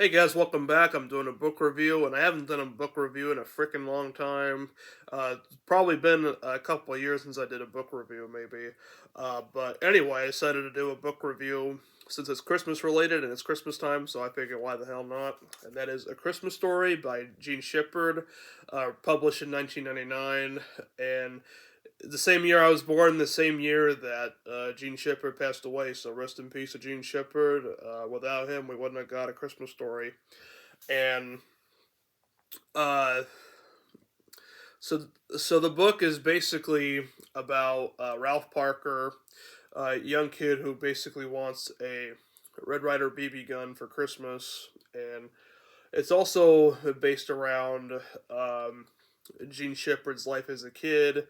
Hey guys, welcome back. I'm doing a book review, and I haven't done a book review in a freaking long time. It's probably been a couple of years since I did a book review, maybe. But anyway, I decided to do a book review since it's Christmas related and it's Christmas time, so I figured why the hell not? And that is A Christmas Story by Gene Shepard, published in 1999. And the same year I was born, the same year that Gene Shepard passed away. So rest in peace to Gene Shepard. Without him, we wouldn't have got A Christmas Story. And uh, so so the book is basically about Ralph Parker, a young kid who basically wants a Red Ryder BB gun for Christmas, and it's also based around Gene Shepard's life as a kid.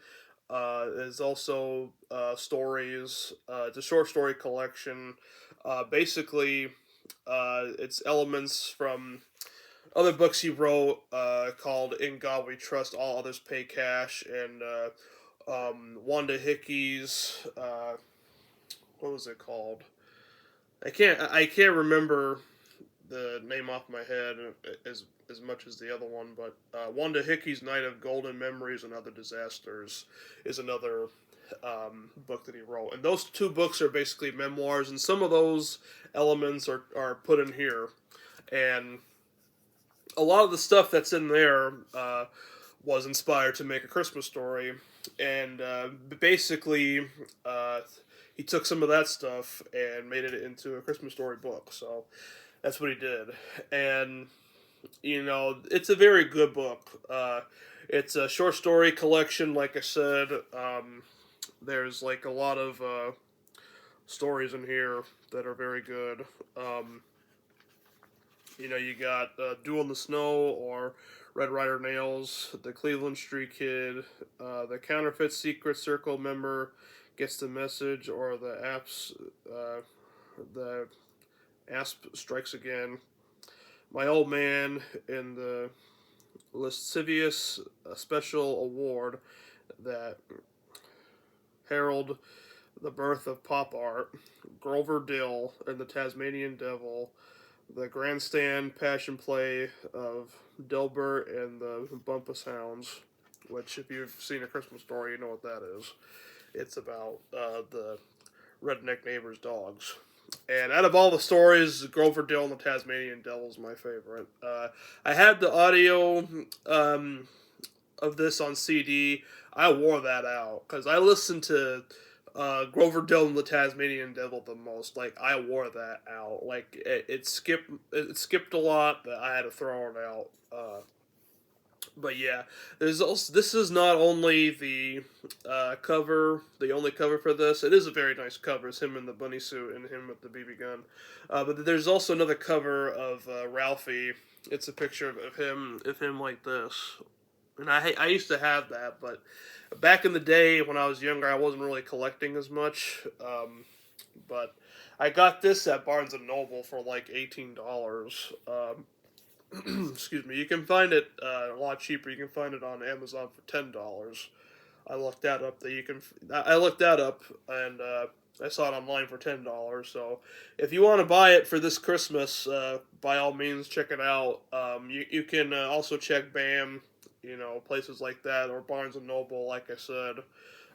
There's also stories. It's a short story collection. Basically, it's elements from other books he wrote called "In God We Trust, All Others Pay Cash," and Wanda Hickey's what was it called? I can't remember the name off my head as much as the other one, but Wanda Hickey's Night of Golden Memories and Other Disasters is another book that he wrote. And those two books are basically memoirs, and some of those elements are put in here. And a lot of the stuff that's in there was inspired to make A Christmas Story. And basically, uh, he took some of that stuff and made it into a Christmas Story book. So that's what he did. And it's a very good book. It's a short story collection, like I said. There's like a lot of stories in here that are very good. You got Duel in the Snow or Red Ryder Nails, the Cleveland Street Kid, the Counterfeit Secret Circle member gets the message, or the Asp strikes again. My Old Man in the lascivious special award that herald the birth of pop art, Grover Dill and the Tasmanian Devil, the grandstand passion play of Dilbert and the Bumpus Hounds, which, if you've seen A Christmas Story, you know what that is. It's about the redneck neighbor's dogs. And out of all the stories, Grover Dill and the Tasmanian Devil is my favorite. I had the audio of this on CD. I wore that out because I listened to Grover Dill and the Tasmanian Devil the most. Like, I wore that out. Like it skipped a lot, but I had to throw it out. But yeah, there's also this is not only the the only cover for this. It is a very nice cover. It's him in the bunny suit and him with the BB gun. But there's also another cover of Ralphie. It's a picture of him like this, and I used to have that, but back in the day when I was younger, I wasn't really collecting as much. But I got this at Barnes and Noble for like $18. Excuse me. You can find it a lot cheaper. You can find it on Amazon for $10. I looked that up. That you can. I looked that up and I saw it online for $10. So if you want to buy it for this Christmas, by all means check it out. You can also check BAM, places like that, or Barnes and Noble. Like I said,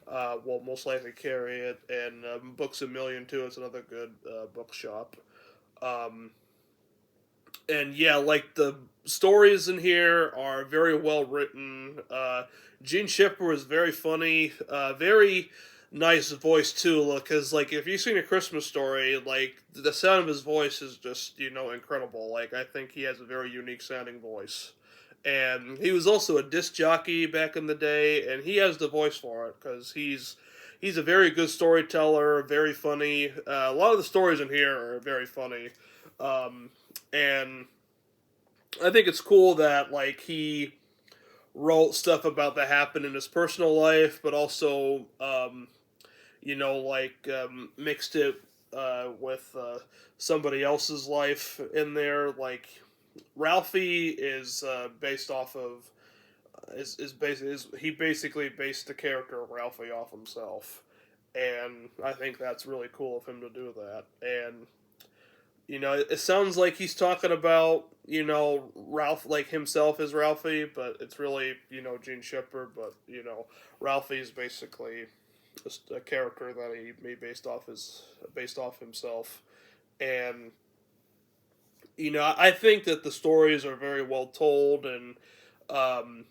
will most likely carry it, and Books a Million too. It's another good bookshop. Um, and yeah, like the stories in here are very well written. Gene Shepard was very funny, very nice voice too. Because like if you've seen A Christmas Story, like the sound of his voice is just incredible. Like I think he has a very unique sounding voice. And he was also a disc jockey back in the day, and he has the voice for it because he's a very good storyteller, very funny. A lot of the stories in here are very funny. Um, and I think it's cool that like he wrote stuff about that happened in his personal life, but also mixed it with somebody else's life in there. Like Ralphie is based off of he basically based the character of Ralphie off himself, and I think that's really cool of him to do that. And it sounds like he's talking about Ralph, like himself as Ralphie, but it's really Gene Shepard. But Ralphie is basically just a character that he made based off himself, and I think that the stories are very well told, and um,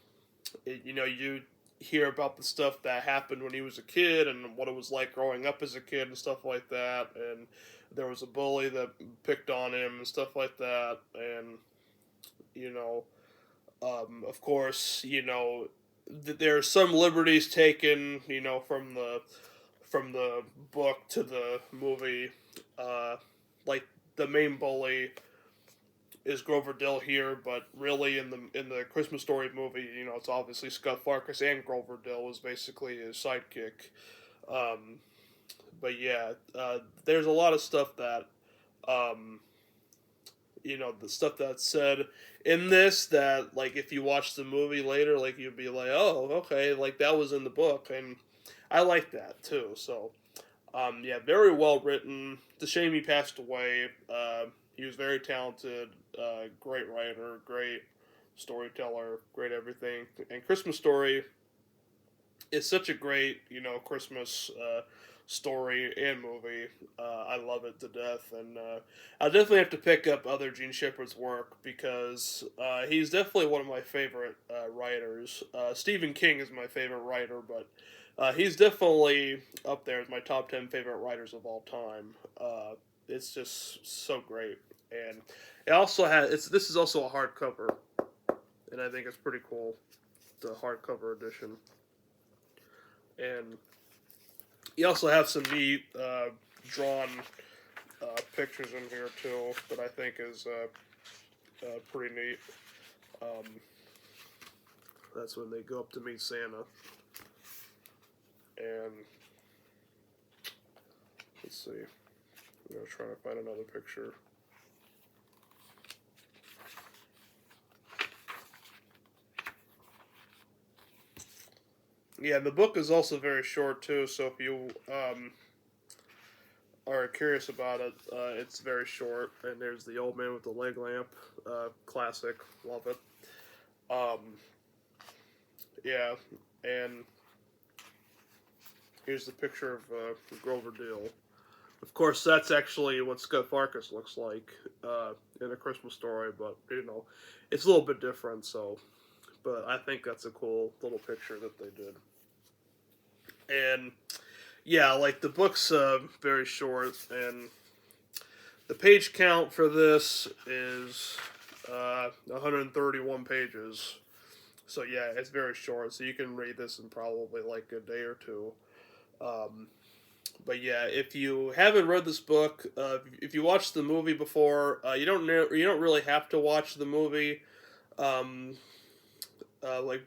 you hear about the stuff that happened when he was a kid and what it was like growing up as a kid and stuff like that, and there was a bully that picked on him and stuff like that, and you know, of course, there are some liberties taken, from the book to the movie, like the main bully is Grover Dill here, but really in the Christmas Story movie, it's obviously Scott Farkus, and Grover Dill was basically his sidekick. Um, but yeah, there's a lot of stuff that um, the stuff that's said in this that, like, if you watch the movie later, like, you'd be like, oh, okay, like that was in the book, and I like that too. So yeah, very well written. It's a shame he passed away. He was very talented, great writer, great storyteller, great everything. And Christmas Story is such a great, Christmas story and movie. I love it to death, and I definitely have to pick up other Gene Shepard's work because he's definitely one of my favorite writers. Stephen King is my favorite writer, but he's definitely up there as my top 10 favorite writers of all time. It's just so great, and it also has. This is also a hardcover, and I think it's pretty cool, the hardcover edition. And you also have some neat drawn pictures in here too that I think is pretty neat. Um, that's when they go up to meet Santa, and let's see. I'm gonna try to find another picture. Yeah, the book is also very short too. So if you are curious about it, it's very short. And there's the old man with the leg lamp, classic, love it. Um, yeah, and here's the picture of Grover Dill. Of course, that's actually what Scott Farkus looks like in A Christmas Story, but it's a little bit different. So, but I think that's a cool little picture that they did. And yeah, like the book's very short, and the page count for this is 131 pages. So yeah, it's very short. So you can read this in probably like a day or two. Um, but yeah, if you haven't read this book, if you watched the movie before, you don't really have to watch the movie. Um, like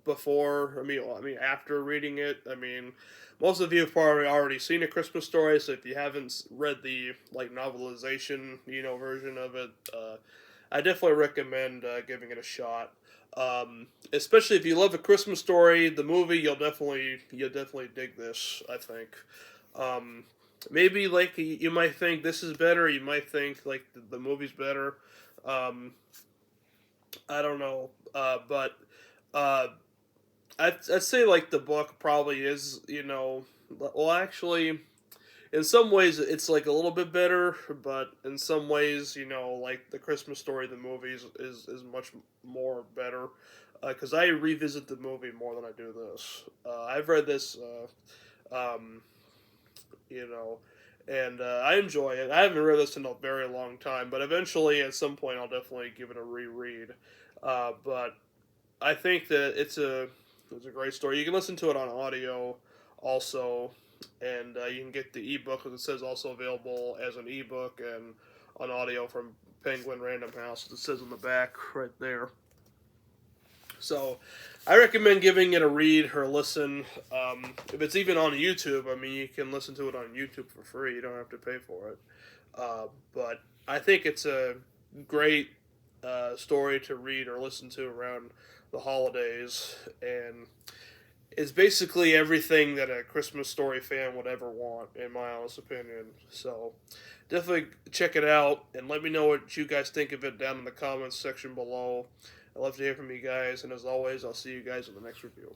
before. I mean after reading it. I mean, most of you have probably already seen A Christmas Story. So if you haven't read the like novelization, version of it, I definitely recommend giving it a shot. Especially if you love A Christmas Story, the movie, you'll definitely dig this. I think. Um, Maybe like you might think this is better. You might think like the movie's better. Um, I don't know, but uh, I'd say like the book probably is, well, actually in some ways it's like a little bit better, but in some ways, like the Christmas Story, the movie is much more better, because I revisit the movie more than I do this. I've read this, you know, and I enjoy it. I haven't read this in a very long time, but eventually at some point I'll definitely give it a reread. But I think that it's a great story. You can listen to it on audio also, and you can get the ebook, as it says, also available as an ebook and on audio from Penguin Random House. It says on the back right there. So I recommend giving it a read or a listen. If it's even on YouTube, I mean, you can listen to it on YouTube for free. You don't have to pay for it. But I think it's a great story to read or listen to around the holidays, and is basically everything that a Christmas Story fan would ever want, in my honest opinion. So definitely check it out and let me know what you guys think of it down in the comments section below. I'd love to hear from you guys, and as always, I'll see you guys in the next review.